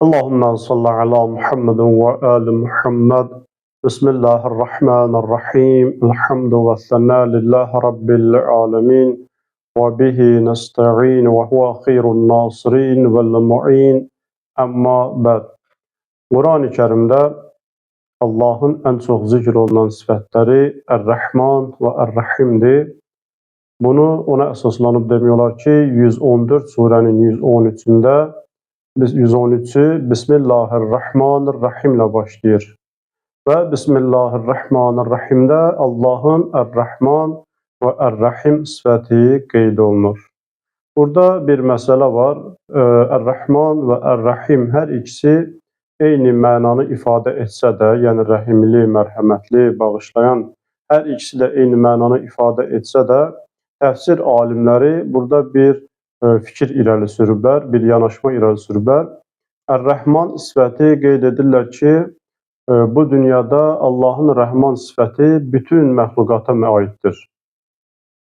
Allahümme salli ala Muhammedin ve ali Muhammed. Bismillahirrahmanirrahim. Elhamdü ve sena lillahi rabbil alemin. Ve bihi nesta'in ve huve hayrun nasirin vel mu'in. Amma ba'd. Kur'an-ı Kerim'de Allah'ın en çok zikr olunan sıfatları Er-Rahman ve Er-Rahim'dir. Bunu ona esaslanıp demiyorlar ki 114 surenin 113'ünde 113'ü Bismillahirrahmanirrahim ile başlayır. Ve Bismillahirrahmanirrahim'de Allah'ın Er-Rahman ve Er-Rahim sıfatı qeyd olunur. Burada bir mesele var. Er-Rahman ve Er-Rahim her ikisi eyni mənanı ifadə etsə də, yəni rəhimli, mərhəmətli, bağışlayan hər ikisi də eyni mənanı ifadə etsə də, təfsir alimləri burada bir fikir irəli sürüblər, bir yanaşma irəli sürüblər. Er-Rahman sifəti qeyd edirlər ki, bu dünyada Allahın Rəhman sifəti bütün məxluqata aiddir.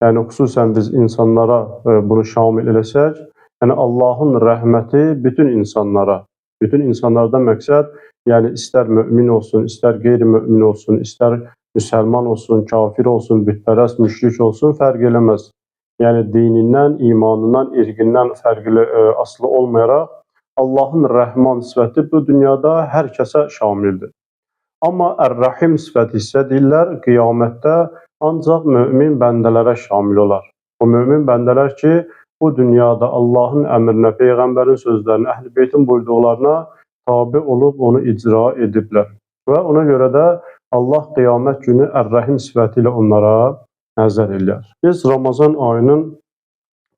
Yəni xüsusən biz insanlara bunu şamil eləsək, yəni Allahın rəhməti bütün insanlardan məqsəd, yəni istər mömin olsun, istər qeyri-mömin olsun, istər müsəlman olsun, kafir olsun, bütpərəst, müşrik olsun, fərq eləməz. Yəni dinindən, imanından, irqindən fərqli asılı olmayaraq Allahın Rəhman sifəti bu dünyada hər kəsə şamildir. Amma Er-Rahim sifəti isə deyirlər, qiyamətdə ancaq mömin bəndələrə şamil olar. O mömin bəndələr ki, bu dünyada Allahın əmrinə, Peyğəmbərin sözlərinə, Əhl-i Beytin buyurduqlarına tabi olub onu icra ediblər. Və ona görə də Allah qiyamət günü Er-Rahim sifəti ilə onlara nəzər eləyər. Biz Ramazan ayının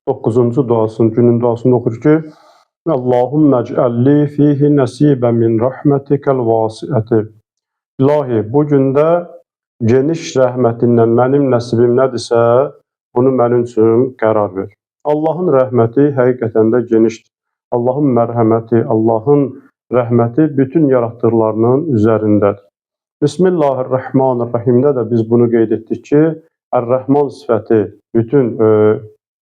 9-cu duasını, günün duasını oxur ki, Allahümme ec'alli fihi nəsibə min rəhmətikəl vasiəti. İlahi, bu gündə geniş rəhmətindən mənim nəsibim nədirsə, bunu mənim üçün qərar ver. Allahın rəhməti həqiqətən də genişdir. Allahın mərhəməti, Allahın rəhməti bütün yaratdıqlarının üzərindədir. Bismillahirrahmanirrahimdə də biz bunu qeyd etdik ki, Er-Rahman sifəti bütün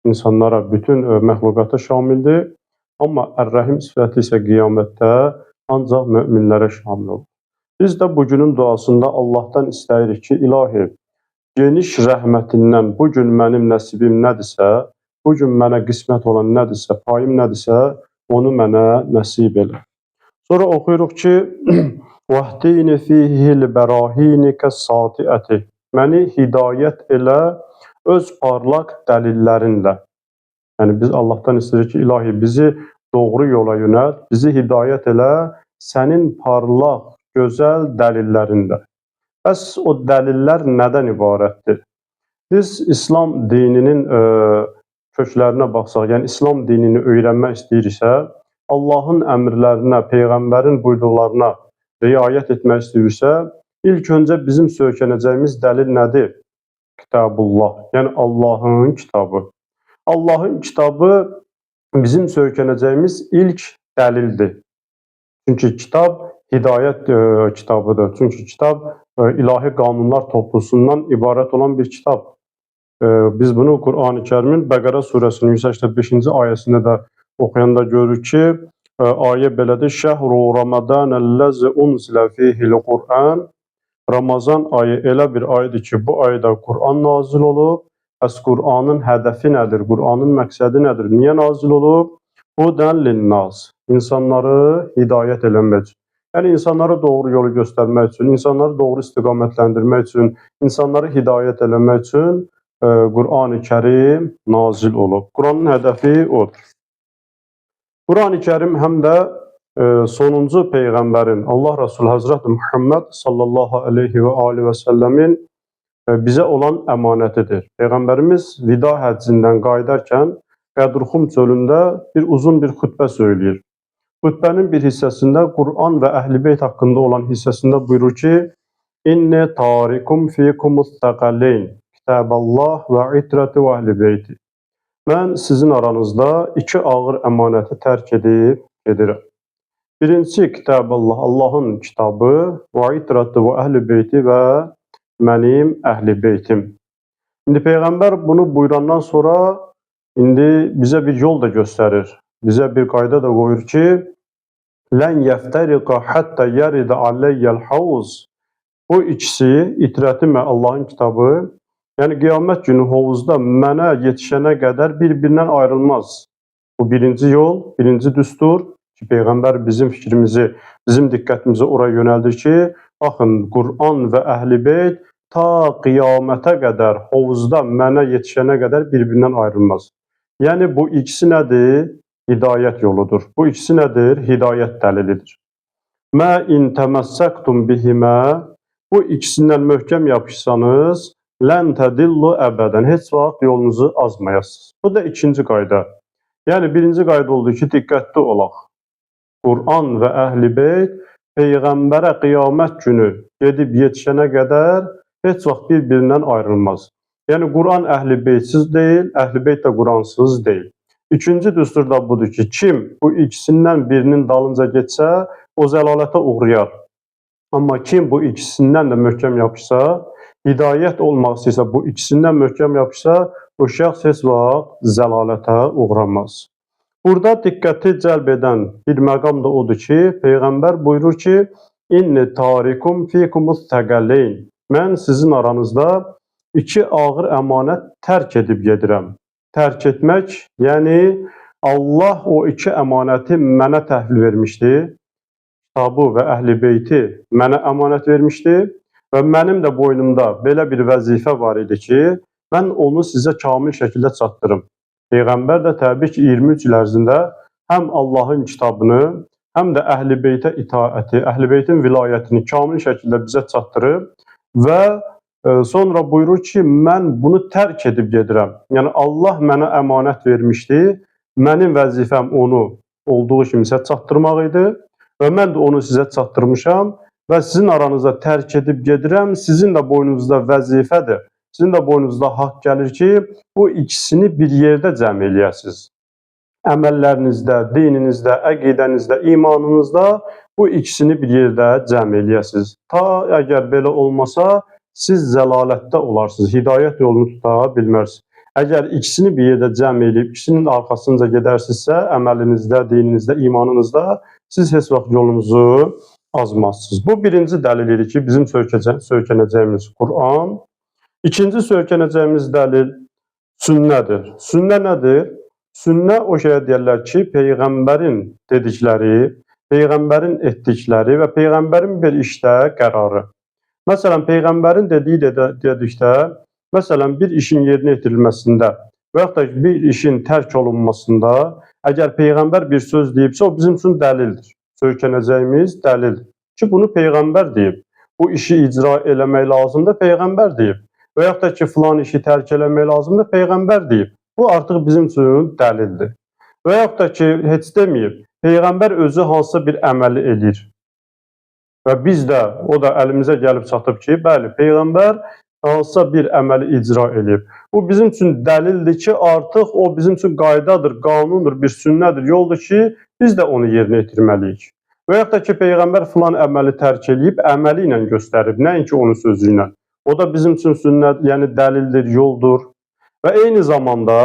insanlara, bütün məxluqata şamildir. Amma Er-Rahim sifəti isə qiyamətdə ancaq möminlərə şamil olur. Biz də bugünün duasında Allahdan istəyirik ki, ilahi, geniş rəhmətindən bugün mənim nəsibim nədirsə, bugün mənə qismət olan nədirsə, payım nədirsə, onu mənə nəsib elə. Sonra oxuyuruq ki, Vəhdini fihil bərahini kəs-satiəti. Məni hidayət elə öz parlaq dəlillərinlə. Yəni biz Allahdan istəyirik ki, ilahi bizi doğru yola yönəlt, bizi hidayət elə sənin parlaq, gözəl dəlillərində. Bəs o dəlillər nədən ibarətdir? Biz İslam dininin köklərinə baxsaq, yəni İslam dinini öyrənmək istəyiriksə, Allahın əmrlərinə, Peyğəmbərin buyurduqlarına riayət etmək istəyirsə, ilk öncə bizim söykənəcəyimiz dəlil nədir? Kitabullah, yəni Allahın kitabı. Allahın kitabı bizim söykənəcəyimiz ilk dəlildir. Çünki kitab hidayət kitabıdır. Çünki kitab ilahi qanunlar toplusundan ibarət olan bir kitab. Biz bunu Qur'an-ı Kərimin Bəqərə surəsinin 185-ci ayəsində də oxuyanda görürük ki, ayə belədir: Şəhru Ramazanəl-ləzi unzilə fihil Qur'an. Ramazan ayı elə bir aydır ki, bu ayda Qur'an nazil olub. Bəs Qur'anın hədəfi nədir? Qur'anın məqsədi nədir? Niyə nazil olub? Hudən linnaz. İnsanları hidayət eləmək üçün. Yəni insanlara doğru yolu göstərmək üçün, insanları doğru istiqamətləndirmək üçün, insanları hidayət eləmək üçün Qur'an-ı Kərim nazil olub. Qur'anın hədəfi odur. Qur'an-ı Kərim həm də sonuncu Peyğəmbərin, Allah Resulü Həzrəti Muhammed sallallahu aleyhi və aleyhi və səlləmin bizə olan əmanətidir. Peyğəmbərimiz vida həccindən qayıdarkən Qədrxum çölündə uzun bir xütbə söyləyir. Xütbənin bir hissəsində Qur'an və Əhl-i Beyt haqqında olan hissəsində buyurur ki, İnni tarikum fikumus təqəlleyn, Kitəbəllah və itrəti və Əhl-i Beyti. Mən sizin aranızda iki ağır əmanəti tərk edib gedirəm. Birincisi Kitəbəllah, Allahın kitabı və itrəti və Əhl-i Beyti və mənim Əhl-i Beytim. İndi Peyğəmbər bunu buyurandan sonra indi bizə bir yol da göstərir. Bizə bir qayda da qoyur ki, lən yəftəriqa hatta yarida aleyyəl havuz. Bu ikisi, itirətim və Allahın kitabı, yəni qiyamət günü hovuzda mənə yetişənə qədər bir-birindən ayrılmaz. Bu birinci yol, birinci düstur ki, Peyğəmbər bizim fikrimizi, bizim diqqətimizi ora yönəldir ki, baxın, Qur'an və Əhl-i Beyt ta qiyamətə qədər hovuzda mənə yetişənə qədər bir-birindən ayrılmaz. Yəni bu ikisi nədir? Hidayət yoludur. Bu ikisi nədir? Hidayət dəlilidir. Mə in təməssəktum bihimə, bu ikisindən möhkəm yapışsanız, lən tədillu əbədən, heç vaxt yolunuzu azmayasınız. Bu da ikinci qayda. Yəni birinci qayda oldu ki, diqqətli olaq. Qur'an və Əhl-i Beyt Peyğəmbərə qiyamət günü gedib yetişənə qədər heç vaxt bir-birindən ayrılmaz. Yəni Qur'an Əhl-i Beytsiz deyil, Əhl-i Beyt də Qur'ansız deyil. İkinci düstur da budur ki, kim bu ikisindən birinin dalınca getsə, o zəlalətə uğrayar. Amma kim bu ikisindən də möhkəm yapışsa, hidayət olmaq istəyirsə, bu ikisindən möhkəm yapışsa, o şəxs heç vaxt zəlalətə uğramaz. Burada diqqəti cəlb edən bir məqam da odur ki, Peyğəmbər buyurur ki, İnni tarikum fikumuz təqəlleyn. Mən sizin aranızda iki ağır əmanət tərk edib gedirəm. Tərk etmək, yəni Allah o iki əmanəti mənə təhvil vermişdi. Kitabı və Əhl-i Beyti mənə əmanət vermişdi və mənim də boynumda belə bir vəzifə var idi ki, mən onu sizə kamil şəkildə çatdırım. Peyğəmbər də təbii ki, 23 il ərzində həm Allahın kitabını, həm də Əhl-i Beytə itaəti, Əhl-i Beytin vilayətini kamil şəkildə bizə çatdırıb və sonra buyurur ki, mən bunu tərk edib gedirəm. Yəni Allah mənə əmanət vermişdi, mənim vəzifəm onu olduğu kimi sizə çatdırmaq idi və mən də onu sizə çatdırmışam və sizin aranızda tərk edib gedirəm, sizin də boynunuzda vəzifədir. Sizin də boynunuzda haqq gəlir ki, bu ikisini bir yerdə cəm eləyəsiniz. Əməllərinizdə, dininizdə, əqidənizdə, imanınızda bu ikisini bir yerdə cəm eləyəsiniz. Ta əgər belə olmasa, siz zəlalətdə olarsınız, hidayət yolunu tuta bilmərsiniz. Əgər ikisini bir yerdə cəm eləyib, ikisinin arxasınca gedərsinizsə, əməlinizdə, dininizdə, imanınızda siz heç vaxt yolunuzu azmazsınız. Bu birinci dəlil idi ki, bizim söykənəcəyimiz Qur'an. İkinci söykənəcəyimiz dəlil sünnədir. Sünnə nədir? Sünnə o şeyə deyərlər ki, Peyğəmbərin dedikləri, Peyğəmbərin etdikləri və Peyğəmbərin bir işdə qərarı. Məsələn, Peyğəmbərin dediyi dedikdə, məsələn, bir işin yerinə yetirilməsində və yaxud da bir işin tərk olunmasında, əgər Peyğəmbər bir söz deyibsə, o bizim üçün dəlildir. Söykənəcəyimiz dəlildir ki, bunu Peyğəmbər deyib. Bu işi icra eləmək lazımdır, Peyğəmbər deyib. Və yaxud da ki, filan işi tərk eləmək lazımdır, Peyğəmbər deyib. Bu artıq bizim üçün dəlildir. Və yaxud da ki, heç deməyib, Peyğəmbər özü hansısa bir əməli eləyir. Və biz də, o da əlimizə gəlib çatıb ki, bəli, Peyğəmbər hansısa bir əməli icra edib. Bu bizim üçün dəlildir ki, artıq o bizim üçün qaydadır, qanundur, bir sünnədir, yoldur ki, biz də onu yerinə yetirməliyik. Və yaxud da ki, Peyğəmbər filan əməli tərk edib, əməli ilə göstərib, nəinki onun sözü ilə. O da bizim üçün sünnət, yəni dəlildir, yoldur. Və eyni zamanda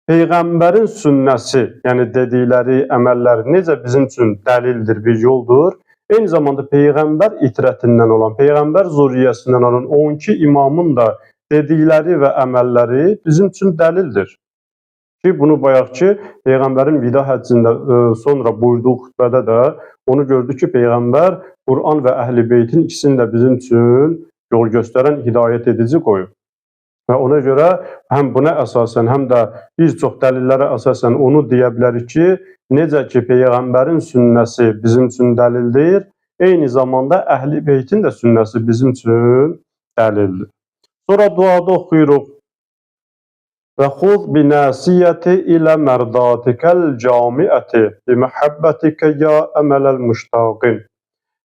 Peyğəmbərin sünnəsi, yəni dedikləri əməllər necə bizim üçün dəlildir, bir yoldur. Eyni zamanda Peyğəmbər itirətindən olan, Peyğəmbər zurriyyəsindən olan 12 imamın da dedikləri və əməlləri bizim üçün dəlildir. Ki, bunu bayaq ki, Peyğəmbərin vida həccində sonra buyurduğu xütbədə də onu gördük ki, Peyğəmbər Qur'an və Əhl-i Beytin ikisini də bizim üçün yol göstərən, hidayət edici qoyub. Və ona görə həm buna əsasən, həm də bir çox dəlillərə əsasən onu deyə bilərik ki, necə ki, Peyğəmbərin sünnəsi bizim üçün dəlildir, eyni zamanda Əhl-i Beytin də sünnəsi bizim üçün dəlildir. Sonra duada oxuyuruq. Və xuz binəsiyyəti ilə mərdatikəl camiəti biməhəbbətikə ya əmələl müştaqin.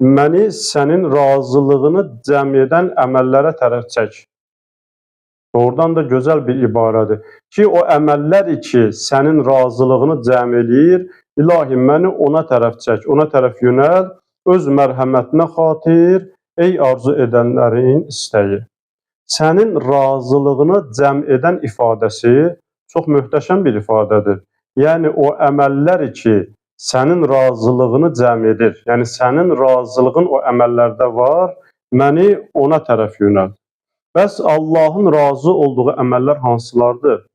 Məni sənin razılığını cəm edən əməllərə tərəf çək. Oradan da gözəl bir ibarədir ki, o əməllər ki, sənin razılığını cəm eləyir, ilahi məni ona tərəf çək, ona tərəf yönəl, öz mərhəmətinə xatir, ey arzu edənlərin istəyi. Sənin razılığını cəm edən ifadəsi çox möhtəşəm bir ifadədir. Yəni, o əməllər ki, sənin razılığını cəm edir. Yəni sənin razılığın o əməllərdə var, məni ona tərəf yönəlt. Bəs Allahın razı olduğu əməllər hansılardır?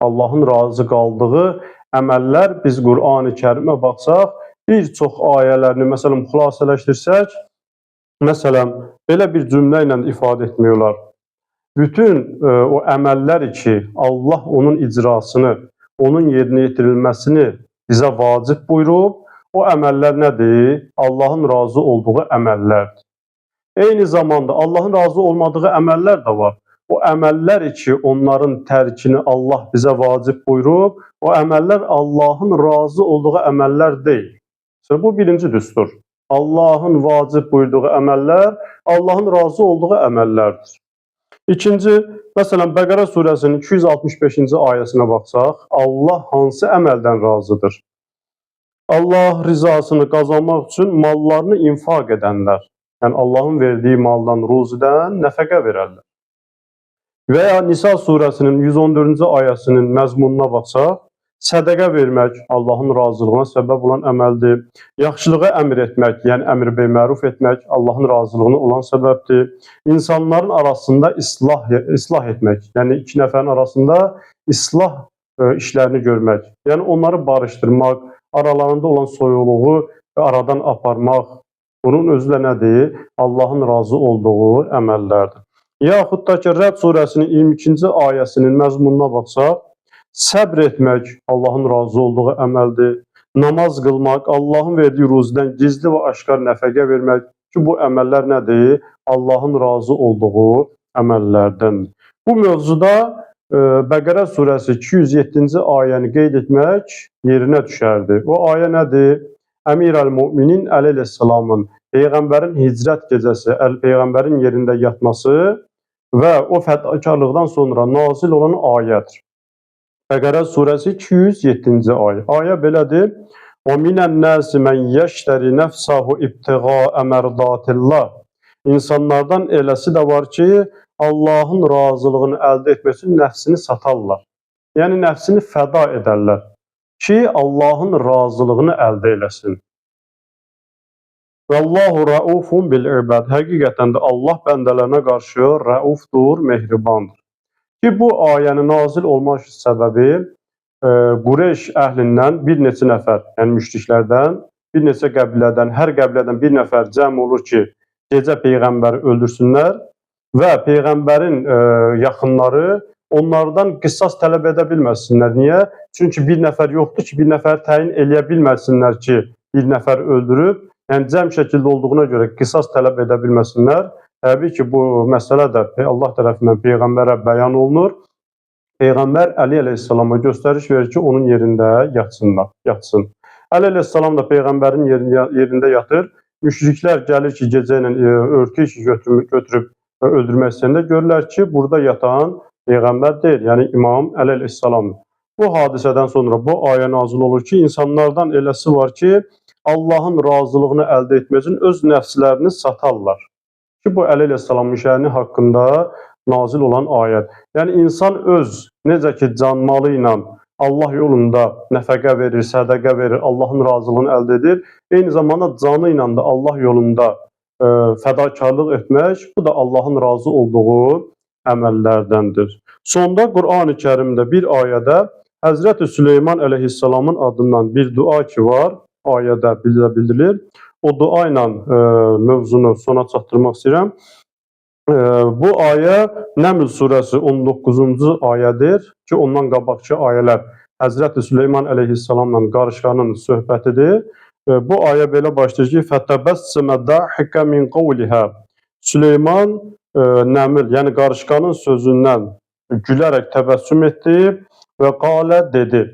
Allahın razı qaldığı əməllər biz Qur'an-ı Kərimə baxsaq, bir çox ayələrini məsələn xülasələşdirsək, məsələn belə bir cümlə ilə ifadə etmək olar. Bütün o əməllər ki, Allah onun icrasını, onun yerinə yetirilməsini bizə vacib buyurub, o əməllər nədir? Allahın razı olduğu əməllərdir. Eyni zamanda Allahın razı olmadığı əməllər də var. O əməllər ki, onların tərkini Allah bizə vacib buyurub, o əməllər Allahın razı olduğu əməllər deyil. Bu birinci düstur. Allahın vacib buyurduğu əməllər Allahın razı olduğu əməllərdir. İkinci, məsələn, Bəqərə surəsinin 265-ci ayəsinə baxsaq, Allah hansı əməldən razıdır? Allah rizasını qazanmaq üçün mallarını infaq edənlər, yəni Allahın verdiyi maldan, ruzidən nəfəqə verərlər. Və ya Nisa surəsinin 114-cü ayəsinin məzmununa baxsaq, sədəqə vermək Allahın razılığına səbəb olan əməldir. Yaxşılığa əmr etmək, yəni əmr-bil-məruf etmək Allahın razılığına olan səbəbdir. İnsanların arasında islah etmək, yəni iki nəfərin arasında islah işlərini görmək, yəni onları barışdırmaq, aralarında olan soyuluğu aradan aparmaq, bunun özü də nədir? Allahın razı olduğu əməllərdir. Yaxud da ki, Rəd surəsinin 22-ci ayəsinin məzmununa baxsaq, səbr etmək Allahın razı olduğu əməldir. Namaz qılmaq, Allahın verdiyi ruzidən gizli və aşkar nəfəqə vermək ki, bu əməllər nədir? Allahın razı olduğu əməllərdəndir. Bu mövzuda Bəqərə surəsi 207-ci ayəni qeyd etmək yerinə düşərdi. O ayə nədir? Əmir əl-Müminin Əli əleyhissalamın Peyğəmbərin hicrət gecəsi, Peyğəmbərin yerində yatması və o fədakarlıqdan sonra nazil olan ayədir. Bəqərə surəsi 207-ci ayə. Ayə belədir. وَمِنَ النَّاسِ مَنْ يَشْتَرِ نَفْسَهُ اِبْتِغَاءَ مَرْضَاتِ اللّٰهِ İnsanlardan eləsi də var ki, Allahın razılığını əldə etmək üçün nəfsini satarlar. Yəni nəfsini fəda edərlər ki, Allahın razılığını əldə eləsin. Vallahu raufun bil ibad. Həqiqətən də Allah bəndələrinə qarşı raufdur, mehribandır. Ki bu ayənin nazil olmaq səbəbi Qureyş əhlindən bir neçə nəfər, yəni müşriklərdən, bir neçə qəbilədən, hər qəbilədən bir nəfər cəm olur ki, gecə Peyğəmbəri öldürsünlər və Peyğəmbərin yaxınları onlardan qisas tələb edə bilməsinlər. Niyə? Çünki bir nəfər yoxdur ki, bir nəfər təyin eləyə bilməsinlər ki, bir nəfər öldürüb, yəni cəm şəkildə olduğuna görə qisas tələb edə bilməsinlər. Təbii ki, bu məsələ də Allah tərəfindən Peyğəmbərə bəyan olunur. Peyğəmbər Əli əleyhissalama göstəriş verir ki, onun yerində yatsın. Əli əleyhissalam da Peyğəmbərin yerində yatır. Müşriklər gəlir ki, gecə ilə örtü işi götürüb öldürmək istəyəndə görürlər ki, burada yatan Peyğəmbər deyil, yəni İmam Əli əleyhissalamdır. Bu hadisədən sonra bu ayə nazil olur ki, insanlardan eləsi var ki, Allahın razılığını əldə etmək üçün öz nəfslərini satarlar. Ki, bu Əli əleyhissalamın şəhəni haqqında nazil olan ayət. Yəni, insan öz, necə ki, canmalı ilə Allah yolunda nəfəqə verir, sədəqə verir, Allahın razılığını əldə edir. Eyni zamanda canı ilə də Allah yolunda fədakarlıq etmək, bu da Allahın razı olduğu əməllərdəndir. Sonda Qur'an-ı Kərimdə bir ayədə Həzrəti Süleyman əleyhissalamın adından bir dua ki var, ayədə bildirilir. O dua ilə mövzunu sona çatdırmaq istəyirəm. Bu ayə Nəml surəsi 19-cu ayədir ki, ondan qabaqçı ayələr Həzrəti Süleyman əleyhissalamla qarışqanın söhbətidir. Bu ayə belə başlayır ki, fətəbəssəmə dəhikə min qavlihə. Süleyman Nəml, yəni qarışqanın sözündən gülərək təbəssüm etdi və qalə dedi: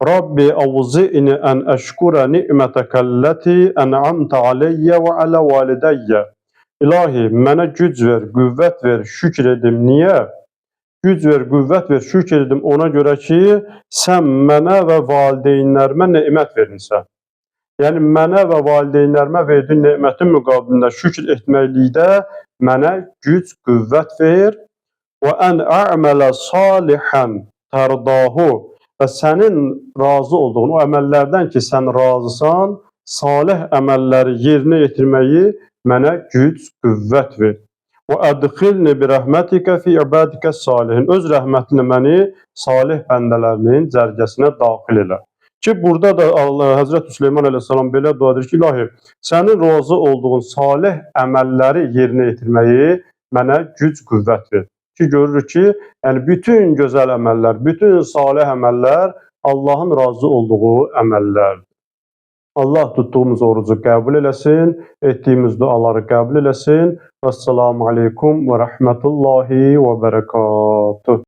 Rabbi avzi'ni ən əşkurə ni'mətəkəlləti ən'amtə aleyyə və alə validəyyə. İlahi, mənə güc ver, qüvvət ver, şükr edim. Niyə? Güc ver, qüvvət ver, şükr edim ona görə ki, sən mənə və valideynlərimə nemət vermişsən. Yəni, mənə və valideynlərimə verdiyin nemətin müqabilində şükr etməklikdə mənə güc, qüvvət ver. Və ən ə'mələ salihən tərdahu. və sənin razı olduğun o əməllərdən ki, sən razısan, salih əməlləri yerinə yetirməyi mənə güc, qüvvət ver. Və ədxilni bi rəhmətikə fi ibadikə salihin. Öz rəhmətinlə məni salih bəndələrinin cərgəsinə daxil elə. Ki, burada da Allah, Həzrət Süleyman əleyhissalam belə dua edir ki, ilahi, sənin razı olduğun salih əməlləri yerinə yetirməyi mənə güc, qüvvət ver. Ki, görürük ki, yəni bütün gözəl əməllər, bütün salih əməllər Allahın razı olduğu əməllərdir. Allah tuttuğumuz orucu qəbul eləsin, etdiyimiz duaları qəbul eləsin. Vəssalamu aleykum və rəhmətullahi və bərəkatuh.